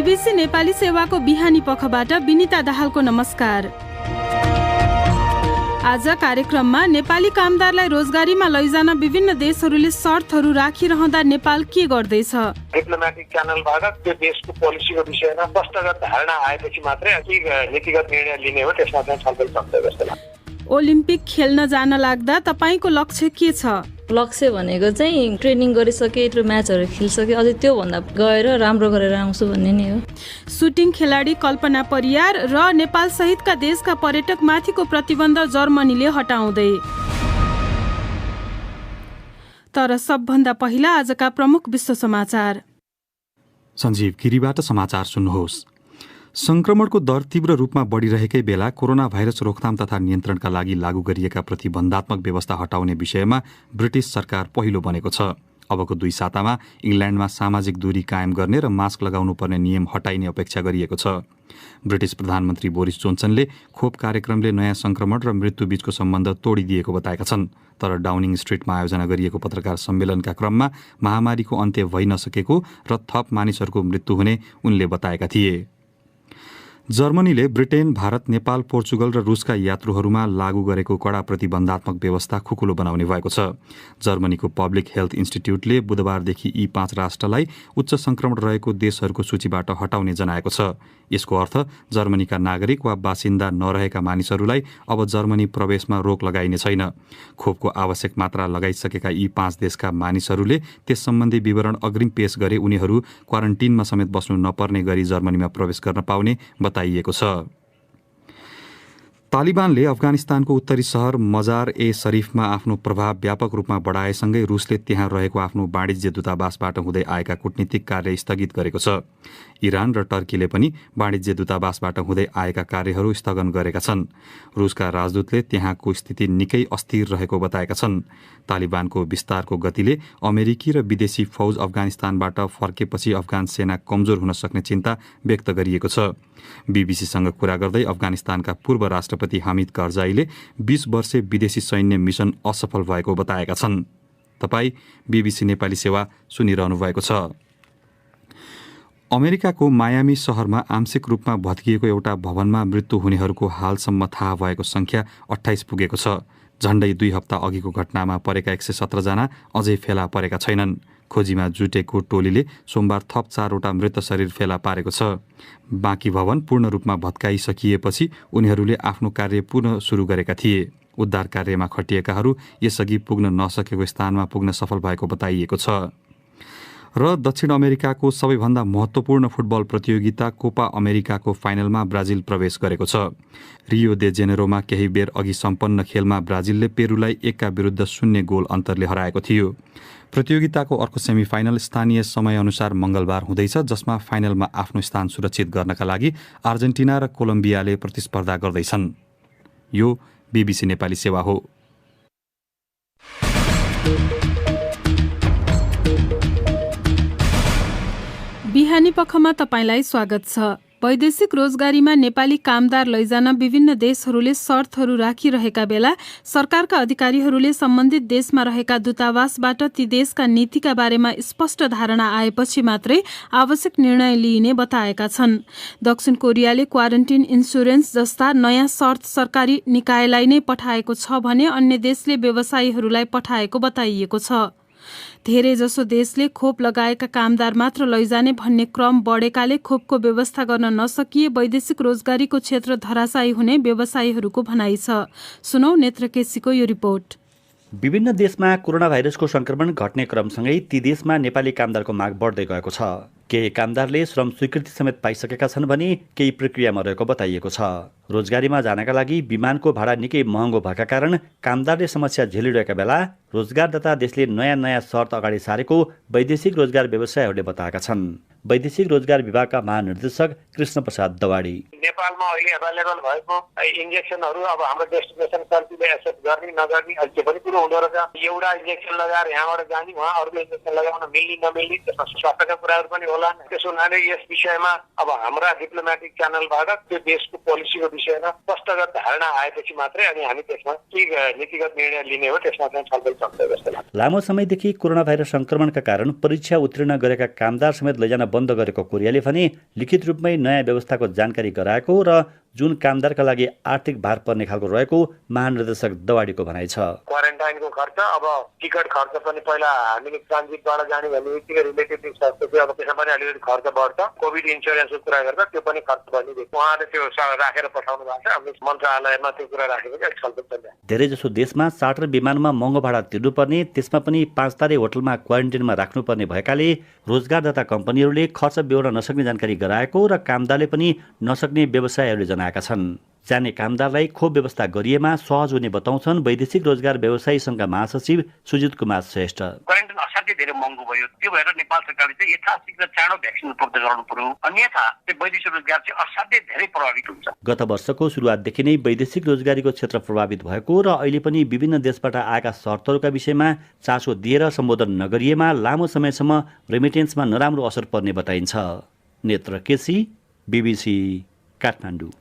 BBC Nepali सेवाको बिहानी पखबाट विनिता दाहालको नमस्कार। आज कार्यक्रममा नेपाली कामदारलाई रोजगारीमा लैजान विभिन्न देशहरूले शर्तहरू राखिरहँदा नेपाल के गर्दैछ? डिप्लोमेटिक च्यानलबाट त्यो देशको पोलिसीको विषयमा स्पष्टगत धारणा आएपछि मात्रै नीतिगत निर्णय लिने हो, त्यसमा चाहिँ छलफल सक्छ जस्तो लाग्छ। ओलिम्पिक खेल्न जान लाग्दा तपाईँको लक्ष्य के छ? लक्ष्य भनेको चाहिँ ट्रेनिङ गरिसके, म्याचहरू खेलिसके, अझै त्योभन्दा गएर राम्रो गरेर आउँछु भन्ने नै हो। सुटिङ खेलाडी कल्पना परियार र नेपाल सहितका देशका पर्यटक माथिको प्रतिबन्ध जर्मनीले हटाउँदै। तर सबभन्दा पहिला आजका प्रमुख विश्व समाचार। सञ्जीव गिरीबाट समाचार सुन्नुहोस्। संक्रमणको दर तीव्र रूपमा बढिरहेकै बेला कोरोना भाइरस रोकथाम तथा नियन्त्रणका लागि लागू गरिएका प्रतिबन्धात्मक व्यवस्था हटाउने विषयमा ब्रिटिश सरकार पहिलो बनेको छ। अबको 2 सातामा इङ्ल्यान्डमा सामाजिक दूरी कायम गर्ने र मास्क लगाउनुपर्ने नियम हटाइने अपेक्षा गरिएको छ। ब्रिटिश प्रधानमन्त्री बोरिस जोन्सनले खोप कार्यक्रमले नयाँ संक्रमण र मृत्युबीचको सम्बन्ध तोडिदिएको बताएका छन्। तर डाउनिङ स्ट्रिटमा आयोजना गरिएको पत्रकार सम्मेलनका क्रममा महामारीको अन्त्य भइ नसकेको र थप मानिसहरूको मृत्यु हुने उनले बताएका थिए। जर्मनीले ब्रिटेन, भारत, नेपाल, पोर्चुगल र रुसका यात्रुहरूमा लागू गरेको कडा प्रतिबन्धात्मक व्यवस्था खुकुलो बनाउने भएको छ। जर्मनीको पब्लिक हेल्थ इन्स्टिट्युटले बुधबारदेखि यी 5 राष्ट्रलाई उच्च संक्रमण रहेको देशहरूको सूचीबाट हटाउने जनाएको छ। यसको अर्थ जर्मनीका नागरिक वा बासिन्दा नरहेका मानिसहरूलाई अब जर्मनी प्रवेशमा रोक लगाइने छैन। खोपको आवश्यक मात्रा लगाइसकेका यी 5 देशका मानिसहरूले त्यस सम्बन्धी विवरण अग्रिम पेश गरे उनीहरू क्वारेन्टिनमा समेत बस्नु नपर्ने गरी जर्मनीमा प्रवेश गर्न पाउने बताइएको छ। तालिबानले अफगानिस्तानको उत्तरी सहर मजार ए शरीफमा आफ्नो प्रभाव व्यापक रूपमा बढाएसँगै रुसले त्यहाँ रहेको आफ्नो वाणिज्य दूतावासबाट हुँदै आएका कूटनीतिक कार्य स्थगित गरेको छ। इरान र टर्कीले पनि वाणिज्य दूतावासबाट हुँदै आएका कार्यहरू स्थगन गरेका छन्। रुसका राजदूतले त्यहाँको स्थिति निकै अस्थिर रहेको बताएका छन्। तालिबानको विस्तारको गतिले अमेरिकी र विदेशी फौज अफगानिस्तानबाट फर्केपछि अफगान सेना कमजोर हुन सक्ने चिन्ता व्यक्त गरिएको छ। बीबीसीसँग कुरा गर्दै अफगानिस्तानका पूर्व राष्ट्रपति हामिद करजाईले 20 वर्षे विदेशी सैन्य मिसन असफल भएको बताएका छन्। तपाई बीबीसी नेपाली सेवा सुनिरहनु भएको छ। अमेरिकाको मायामी शहरमा आंशिक रूपमा भत्किएको एउटा भवनमा मृत्यु हुनेहरूको हालसम्म थाहा भएको संख्या 28 पुगेको छ। झण्डै 2 हप्ता अघिको घटनामा परेका 117 जना अझै फेला परेका छैनन्। खोजीमा जुटेको टोलीले सोमबार थप 4वटा मृत शरीर फेला पारेको छ। बाँकी भवन पूर्ण रूपमा भत्काइसकिएपछि उनीहरूले आफ्नो कार्य पुनः सुरु गरेका थिए। उद्धार कार्यमा खटिएकाहरू यसअघि पुग्न नसकेको स्थानमा पुग्न सफल भएको बताइएको छ। र दक्षिण अमेरिकाको सबैभन्दा महत्त्वपूर्ण फुटबल प्रतियोगिता कोपा अमेरिकाको फाइनलमा ब्राजिल प्रवेश गरेको छ। रियो दे जेनेरोमा केही बेर अघि सम्पन्न खेलमा ब्राजिलले पेरुलाई 1-0 गोल अन्तरले हराएको थियो। प्रतियोगिताको अर्को सेमिफाइनल स्थानीय समयअनुसार मंगलबार हुँदैछ, जसमा फाइनलमा आफ्नो स्थान सुरक्षित गर्नका लागि अर्जेन्टिना र कोलम्बियाले प्रतिस्पर्धा गर्दैछन्। यो बीबीसी नेपाली सेवा हो। बिहानी पखमा तपाईलाई स्वागत छ। वैदेशिक रोजगारीमा नेपाली कामदार लैजान विभिन्न देशहरूले शर्तहरू राखिरहेका बेला सरकारका अधिकारीहरूले सम्बन्धित देशमा रहेका दूतावासबाट ती देशका नीतिका बारेमा स्पष्ट धारणा आएपछि मात्रै आवश्यक निर्णय लिइने बताएका छन्। दक्षिण कोरियाले क्वारेन्टिन इन्स्योरेन्स जस्ता नयाँ शर्त सरकारी निकायलाई नै पठाएको छ भने अन्य देशले व्यवसायीहरूलाई पठाएको बताइएको छ। धेरै जसो देशले खोप लगाएका कामदार मात्र लैजाने भन्ने क्रम बढेकाले खोपको व्यवस्था गर्न नसकिए वैदेशिक रोजगारीको क्षेत्र धराशायी हुने व्यवसायीहरूको भनाइ छ। सुनौ नेत्र केसीको यो रिपोर्ट। विभिन्न देशमा कोरोना भाइरसको संक्रमण घट्ने क्रमसँगै ती देशमा नेपाली कामदारको माग बढ्दै गएको छ। केही कामदारले श्रम स्वीकृति समेत पाइसकेका छन् भने केही प्रक्रियामा रहेको बताइएको छ। रोजगारीमा जानका लागि विमानको भाडा निकै महँगो भएका कारण कामदारले समस्या झेलिरहेका बेला रोजगारदाता देशले नयाँ शर्त अगाडि सारेको वैदेशिक रोजगार व्यवसायीहरूले बताएका छन्। वैदेशिक रोजगार विभागका महानिर्देशक कृष्ण प्रसाद दवाडी नेपालमा अहिले अभाइलेबल भएको इन्जेक्सनहरू अब हाम्रो डेस्टिनेसन कन्ट्रीले एक्सेप्ट गर्ने नगर्ने अहिले पनि कुरो हुँदो रहेछ। एउटा इन्जेक्सन लगाएर यहाँबाट जाने वहाँ अर्को इन्जेक्सन लगाउन मिल्ने नमिल्ने त्यसमा स्वास्थ्यका कुराहरू पनि होला। त्यसो हुनाले यस विषयमा अब हाम्रा डिप्लोमेटिक च्यानलबाट त्यो देशको पोलिसीको विषयमा स्पष्टगत धारणा आएपछि मात्रै अनि हामी त्यसमा के नीतिगत निर्णय लिने हो त्यसमा चाहिँ छलफल सक्छ जस्तो लाग्छ। लामो समयदेखि कोरोना भाइरस संक्रमणका कारण परीक्षा उत्तीर्ण गरेका कामदार समेत लैजान बन्द गरेको कोरियाले भने लिखित रूपमै नयाँ व्यवस्थाको जानकारी गराएको र जुन कामदारका लागि आर्थिक भार पर्ने खालको रहेको महानिर्देशक दवाडीको भनाइ छ। क्वारेन्टाइनको खर्च, अब टिकट खर्च पनि पहिला हामीले ट्रान्जिटबाट जाने भन्ने बित्तिकै रिलेटेड थियो, अब त्यसमा पनि अलिकति खर्च बढ्छ। कोभिड इन्सुरेन्सको कुरा गर्दा त्यो पनि खर्च बढ्ने देखियो। उहाँले त्यो राखेर पठाउनु भएको छ, हाम्रो मन्त्रालयमा त्यो कुरा राखेको छ, छलफल चलिरहेको छ। धेरैजसो देशमा चार्टर विमानमा महँगो भाडा तिर्नुपर्ने, त्यसमा पनि 5 तारे होटलमा क्वारेन्टिनमा राख्नुपर्ने भएकाले रोजगारदाता कम्पनीहरूले खर्च बेहोर्न नसक्ने जानकारी गराएको र कामदारले पनि नसक्ने व्यवसायहरूले जनाएका छन्। जाने कामदारलाई खोप व्यवस्था गरिएमा सहज हुने बताउँछन् वैदेशिक रोजगार व्यवसायी सङ्घका महासचिव सुजित कुमार श्रेष्ठ। क्वारेन्टाइन असाध्यै धेरै महँगो भयो, त्यो भएर नेपाल सरकारले चाहिँ यथाशीघ्र चाँडो भ्याक्सिन उपलब्ध गराउनु पर्यो, अन्यथा त्यो वैदेशिक रोजगार चाहिँ असाध्यै धेरै प्रभावित हुन्छ। गत वर्षको सुरुवातदेखि नै वैदेशिक रोजगारीको क्षेत्र प्रभावित भएको र अहिले पनि विभिन्न देशबाट आएका शर्तहरूका विषयमा चासो दिएर सम्बोधन नगरिएमा लामो समयसम्म रेमिटेन्समा नराम्रो असर पर्ने बताइन्छ। नेत्र केसी, BBC, काठमाडौँ।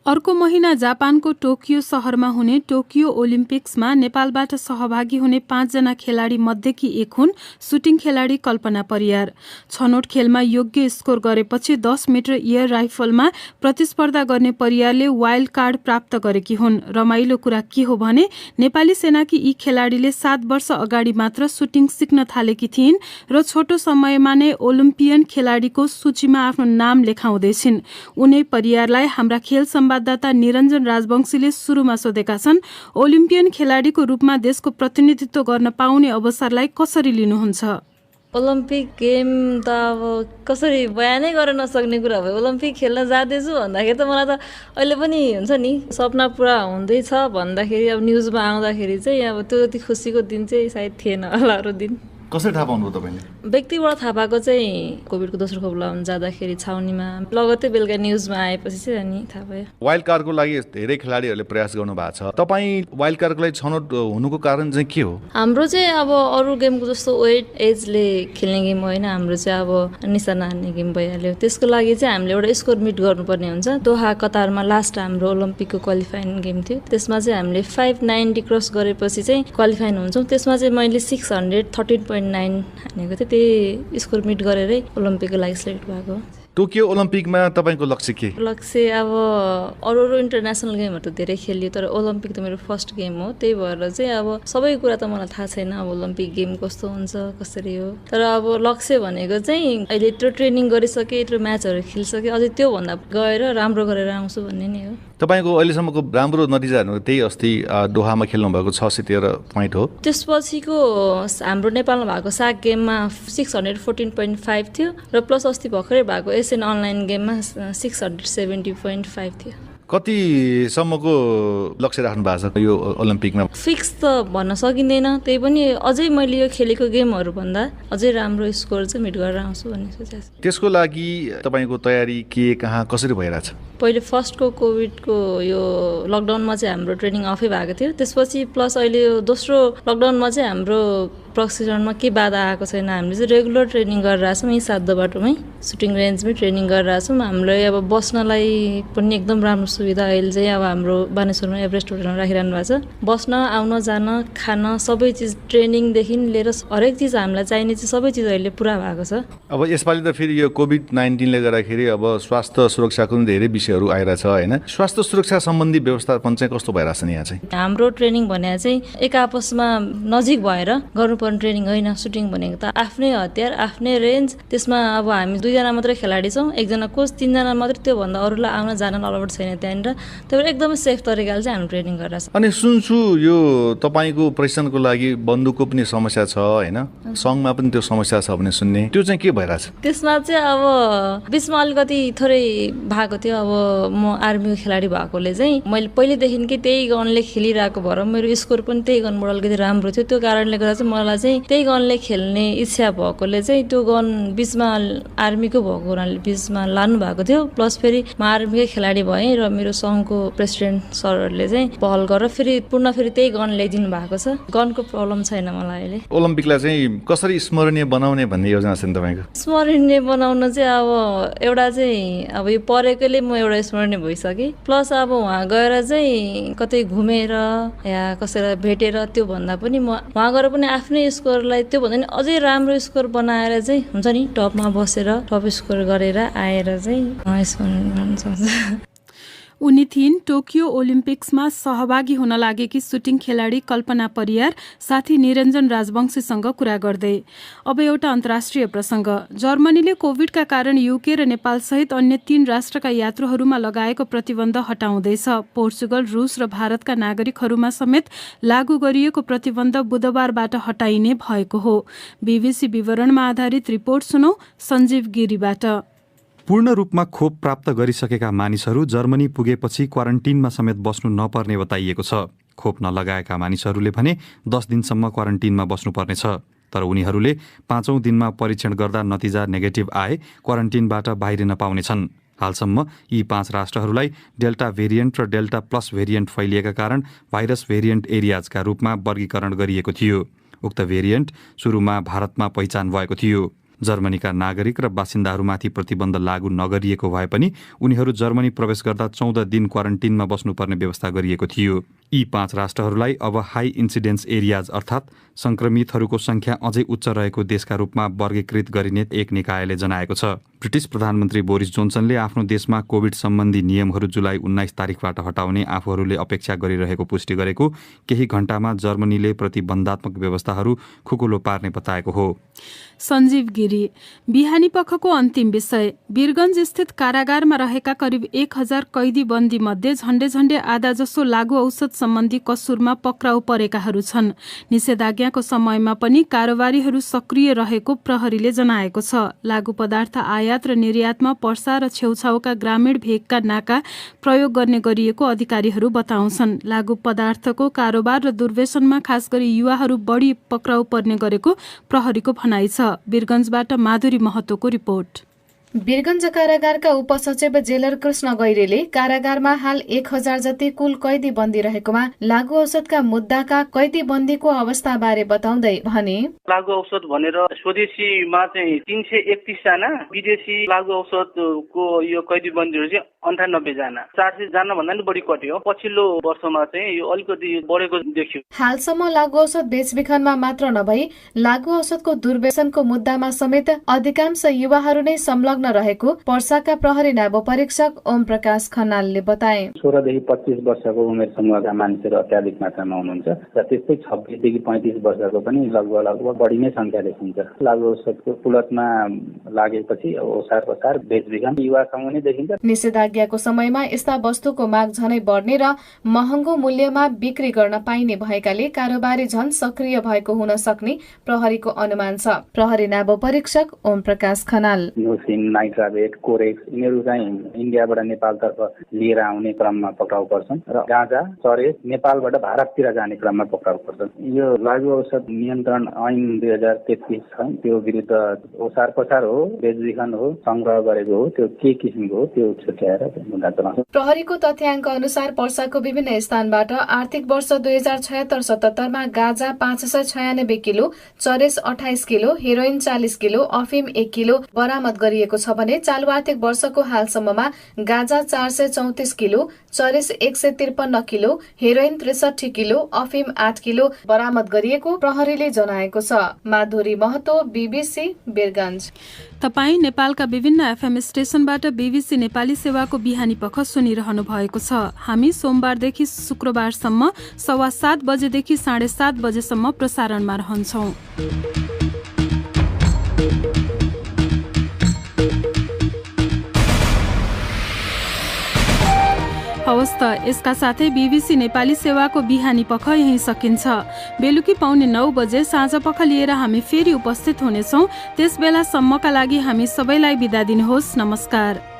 अर्को महिना जापानको टोकियो शहरमा हुने टोकियो ओलिम्पिक्समा नेपालबाट सहभागी हुने 5 जना खेलाडी मध्येकी एक हुन् सुटिङ खेलाडी कल्पना परियार। छनौट खेलमा योग्य स्कोर गरेपछि 10 मिटर एयर राइफलमा प्रतिस्पर्धा गर्ने परियारले वाइल्ड कार्ड प्राप्त गरेकी हुन्। रमाइलो कुरा के हो भने नेपाली सेनाकी यी खेलाडीले 7 वर्ष अगाडि मात्र सुटिङ सिक्न थालेकी थिइन् र छोटो समयमा नै ओलम्पियन खेलाडीको सूचीमा आफ्नो नाम लेखाउँदैछिन्। उनै परियारलाई हाम्रा खेल संवाददाता निरञ्जन राजवंशीले सुरुमा सोधेका छन्, ओलिम्पियन खेलाडीको रूपमा देशको प्रतिनिधित्व गर्न पाउने अवसरलाई कसरी लिनुहुन्छ? ओलम्पिक गेम त अब कसरी बयानै गर्न नसक्ने कुरा भयो। ओलम्पिक खेल्न जाँदैछु भन्दाखेरि त मलाई त अहिले पनि हुन्छ नि सपना पुरा हुँदैछ भन्दाखेरि अब न्युजमा आउँदाखेरि चाहिँ अब त्यो जति खुसीको दिन चाहिँ सायद थिएन होला अरू दिन। कसरी थाहा पाउनुभयो तपाईँले? व्यक्तिबाट थाहा पाएको चाहिँ कोभिडको दोस्रो खोप लगाउन जाँदाखेरि छाउनीमा लगत्तै बेलुका न्युजमा आएपछि चाहिँ अनि थाहा भयो। वाइल्ड कार्डको लागि धेरै खेलाडीहरूले प्रयास गर्नु भएको छ, तपाईँ वाइल्ड कार्डको लागि छनौट हुनुको कारण चाहिँ के हो? हाम्रो चाहिँ अब अरू गेमको जस्तो वेट एजले खेल्ने गेम होइन, हाम्रो चाहिँ अब निशाना हान्ने गेम भइहाल्यो। त्यसको लागि चाहिँ हामीले एउटा स्कोर मिट गर्नुपर्ने हुन्छ। दोहा कतारमा लास्ट हाम्रो ओलम्पिकको क्वालिफाइङ गेम थियो, त्यसमा चाहिँ हामीले 590 क्रस गरेपछि चाहिँ क्वालिफाइङ हुन्छौँ। त्यसमा चाहिँ मैले 613.9 हानेको थिएँ, त्यही स्कोर मिट गरेरै ओलम्पिकको लागि सिलेक्ट भएको। टोकियो ओलम्पिकमा तपाईँको लक्ष्य के? लक्ष्य अब अरू इन्टरनेसनल गेमहरू त धेरै खेलियो, तर ओलम्पिक त मेरो फर्स्ट गेम हो, त्यही भएर चाहिँ अब सबै कुरा त मलाई थाहा छैन, अब ओलम्पिक गेम कस्तो हुन्छ कसरी हो। तर अब लक्ष्य भनेको चाहिँ अहिले यत्रो ट्रेनिङ गरिसकेँ, यत्रो म्याचहरू खेलिसकेँ, अझै त्योभन्दा गएर राम्रो गरेर आउँछु भन्ने नै हो। तपाईँको अहिलेसम्मको राम्रो नतिजाहरू त्यही अस्ति दोहामा खेल्नु भएको 613 पोइन्ट हो। त्यसपछिको हाम्रो नेपालमा भएको साग गेममा 614.5 थियो र प्लस अस्ति भर्खरै भएको एसियन अनलाइन गेममा 670.5 थियो। कतिसम्मको लक्ष्य राख्नु भएको छ यो ओलम्पिकमा? फिक्स त भन्न सकिँदैन, त्यही पनि अझै मैले यो खेलेको गेमहरू भन्दा अझै राम्रो स्कोर चाहिँ मिट गरेर आउँछु भन्ने सोचेको छु। त्यसको लागि तपाईँको तयारी के कहाँ कसरी भइरहेछ? पहिले फर्स्टको कोभिडको यो लकडाउनमा चाहिँ हाम्रो ट्रेनिङ अफै भएको थियो, त्यसपछि प्लस अहिले यो दोस्रो लकडाउनमा चाहिँ हाम्रो प्रशिक्षणमा के बाधा आएको छैन। हामीले चाहिँ रेगुलर ट्रेनिङ गरिरहेको छौँ, यहीँ सातो बाटोमै सुटिङ रेन्जमै ट्रेनिङ गरिरहेको छौँ। हामीलाई अब बस्नलाई पनि एकदम राम्रो सुविधा अहिले चाहिँ अब हाम्रो बानेश्वरमा एभरेस्ट होटलमा राखिरहनु भएको छ। बस्न आउन जान खान सबै चिज ट्रेनिङदेखि लिएर हरेक चिज हामीलाई चाहिने चाहिँ सबै चिज अहिले पुरा भएको छ। अब यसपालि त फेरि यो कोभिड-19ले गर्दाखेरि अब स्वास्थ्य सुरक्षाको पनि धेरै विषयहरू आइरहेछ होइन? स्वास्थ्य सुरक्षा सम्बन्धी व्यवस्थापन चाहिँ कस्तो भइरहेछ नि यहाँ चाहिँ? हाम्रो ट्रेनिङ भने चाहिँ एक आपसमा नजिक भएर गर्नुपर्ने ट्रेनिङ होइन। सुटिङ भनेको त आफ्नै हतियार आफ्नै रेन्ज, त्यसमा अब हामी 2 जना मात्रै खेलाडी छौँ, 1 जना कोच, 3 जना मात्रै, त्योभन्दा अरूलाई आउन जान अलाउड छैन त्यहाँनिर। त्यही भएर एकदमै सेफ तरिकाले चाहिँ हामी ट्रेनिङ गरिरहेको छ। अनि सुन्छु यो तपाईँको प्रशिक्षणको लागि बन्दुकको पनि समस्या छ होइन? सङ्घमा पनि त्यो समस्या छ भने सुन्ने, त्यो चाहिँ के भइरहेछ? त्यसमा चाहिँ अब बिचमा अलिकति थोरै भएको थियो। अब म आर्मीको खेलाडी भएकोले चाहिँ मैले पहिलेदेखिकै त्यही गनले खेलिरहेको भएर मेरो स्कोर पनि त्यही गनबाट अलिकति राम्रो थियो। त्यो कारणले गर्दा चाहिँ मलाई चाहिँ त्यही गनले खेल्ने इच्छा भएकोले चाहिँ त्यो गन बिचमा आर्मीको भएको हुनाले बिचमा लानु भएको थियो। प्लस फेरि म आर्मीकै खेलाडी भएँ र मेरो सङ्घको प्रेसिडेन्ट सरहरूले चाहिँ पहल गरेर फेरि त्यही गन ल्याइदिनु भएको छ। गनको प्रब्लम छैन मलाई अहिले। ओलम्पिकलाई चाहिँ कसरी स्मरणीय बनाउने भन्ने योजना छ नि तपाईँको? स्मरणीय बनाउन चाहिँ अब एउटा चाहिँ अब यो परेकोले म एउटा स्मरणीय भइसकेँ, प्लस अब उहाँ गएर चाहिँ कतै घुमेर या कसैलाई भेटेर त्यो भन्दा पनि म उहाँ गएर पनि आफ्नै नहुने स्कोरलाई त्योभन्दा नि अझै राम्रो स्कोर बनाएर चाहिँ हुन्छ नि टपमा बसेर टप स्कोर गरेर आएर चाहिँ स्कोर गर्न सक्छ। उनी थिइन् टोकियो ओलिम्पिक्समा सहभागी हुन लागेकी सुटिङ खेलाडी कल्पना परियार साथी निरञ्जन राजवंशीसँग कुरा गर्दै। अब एउटा अन्तर्राष्ट्रिय प्रसङ्ग। जर्मनीले कोभिडका कारण युके र नेपालसहित अन्य 3 राष्ट्रका यात्रुहरूमा लगाएको प्रतिबन्ध हटाउँदैछ। पोर्चुगल, रूस र भारतका नागरिकहरूमा समेत लागू गरिएको प्रतिबन्ध बुधबारबाट हटाइने भएको हो। बीबीसी विवरणमा आधारित रिपोर्ट सुनौ सञ्जीव गिरीबाट। पूर्ण रूपमा खोप प्राप्त गरिसकेका मानिसहरू जर्मनी पुगेपछि क्वारेन्टिनमा समेत बस्नु नपर्ने बताइएको छ। खोप नलगाएका मानिसहरूले भने 10 दिनसम्म क्वारेन्टिनमा बस्नुपर्नेछ। तर उनीहरूले 5औं दिनमा परीक्षण गर्दा नतिजा नेगेटिभ आए क्वारेन्टिनबाट बाहिरिन पाउनेछन्। हालसम्म यी 5 राष्ट्रहरूलाई डेल्टा भेरिएन्ट र डेल्टा प्लस भेरिएन्ट फैलिएका कारण भाइरस भेरिएन्ट एरियाजका रूपमा वर्गीकरण गरिएको थियो। उक्त भेरिएन्ट सुरुमा भारतमा पहिचान भएको थियो। जर्मनीका नागरिक र बासिन्दाहरूमाथि प्रतिबन्ध लागू नगरिएको भए पनि उनीहरू जर्मनी प्रवेश गर्दा 14 दिन क्वारेन्टिनमा बस्नुपर्ने व्यवस्था गरिएको थियो। यी 5 राष्ट्रहरूलाई अब हाई इन्सिडेन्स एरियाज अर्थात् संक्रमितहरूको संख्या अझै उच्च रहेको देशका रूपमा वर्गीकृत गरिने एक निकायले जनाएको छ। ब्रिटिस प्रधानमन्त्री बोरिस जोन्सनले आफ्नो देशमा कोभिड सम्बन्धी नियमहरू जुलाई 19 तारिकबाट हटाउने आफूहरूले अपेक्षा गरिरहेको पुष्टि गरेको केही घण्टामा जर्मनीले प्रतिबन्धात्मक व्यवस्थाहरू खुकुलो पार्ने बताएको हो। सञ्जीव गिरी। बिहानी पखको अन्तिम विषय। वीरगञ्ज स्थित कारागारमा रहेका करिब 1000 कैदी बन्दी मध्ये झण्डै आधा जसो लागू औषध सम्बन्धी कसुरमा पक्राउ परेकाहरू छन्। निषेधाज्ञाको समयमा पनि कारोबारीहरू सक्रिय रहेको प्रहरीले जनाएको छ। लागू पदार्थ आयात र निर्यातमा पर्सा र छेउछाउका ग्रामीण भेगका नाका प्रयोग गर्ने गरिएको अधिकारीहरू बताउँछन्। लागू पदार्थको कारोबार र दुर्व्यसनमा खास गरी युवाहरू बढी पक्राउ पर्ने गरेको प्रहरीको भनाइ छ। वीरगञ्जबाट माधुरी महतोको रिपोर्ट। वीरगञ्ज कारागारका उपसचिव जेलर कृष्ण गैरेले कारागारमा हाल 1000 जति कुल कैदी बन्दी रहेकोमा लागू औषधका मुद्दाका कैदी बन्दीको अवस्था बारे बताउँदै भने लागू औषध भनेर स्वदेशीमा चाहिँ 331 जना, विदेशी लागू औषधको यो कैदी बन्दीहरू चाहिँ 98 जना, 400 जना भन्दा नि बढी कट्यो। पछिल्लो वर्षमा चाहिँ यो अलिकति बढेको देखियो। हालसम्म लागू औषध बेचबिखनमा मात्र नभई लागू औषधको दुर्व्यसनको मुद्दामा समेत अधिकांश युवाहरू नै संलग्न रहेको पर्साका प्रहरी नायब परीक्षक ओम प्रकाश खनालले बताए। 16 देखि 25 वर्षको उमेर समूहका मानिसहरू अत्याधिक मात्रामा हुनुहुन्छ र त्यस्तै 26 देखि 35 वर्षको पनि लगभग बढी नै संख्या देखिन्छ। लागू औषधको कुलतमा लागेपछि ओसार पसार बेचबिखन युवा समूह नै देखिन्छ। निषेधाज्ञाको समयमा यस्ता वस्तुको माग झनै बढ्ने र महँगो मूल्यमा बिक्री गर्न पाइने भएकाले कारोबारी झन सक्रिय भएको हुन सक्ने प्रहरीको अनुमान छ। प्रहरी नायब परीक्षक ओम प्रकाश खनाल। नाइट्रावेट, कोरेक्स यिनीहरू चाहिँ इन्डियाबाट नेपालतर्फ लिएर आउने क्रममा पक्राउ पर्छन् र गाँजा, चरेस नेपालबाट भारततिर जाने क्रममा पक्राउ पर्छन्। यो लागू औषध नियन्त्रण ऐन 2033 छ, त्यो विरुद्ध ओसार पसार हो, बेचबिखन हो, संग्रह गरेको हो, त्यो के किसिमको हो त्यो छुट्याएर मुद्दा चलाउँछ। प्रहरीको तथ्याङ्क अनुसार पर्साको विभिन्न स्थानबाट आर्थिक वर्ष 2076-77 मा गाँजा 596 किलो, चरेस 28 किलो, हेरोइन 40 किलो, अफिम 1 किलो बरामद गरिएको छ भने चालु आर्थिक वर्षको हालसम्ममा गाँजा 434 किलो, चरेस 153 किलो, हेरोइन 63 किलो, अफिम 8 किलो बरामद गरिएको प्रहरीले जनाएको छ। माधुरी महतो, बीबीसी वीरगञ्ज। तपाई नेपालका विभिन्न एफएम स्टेशनबाट बीबीसी नेपाली सेवाको बिहानी पख सुनिरहनु भएको छ। हामी सोमबारदेखि शुक्रबारसम्म 7:15 बजेदेखि 7:30 बजेसम्म प्रसारणमा रहन्छौं। हवस् त, यसका साथै बीबीसी नेपाली सेवाको बिहानी पख यही सकिन्छ। बेलुकी 9:15 बजे साँझ पख लिएर हामी फेरि उपस्थित हुनेछौँ। त्यस बेलासम्मका लागि हामी सबैलाई बिदा दिनुहोस्। नमस्कार।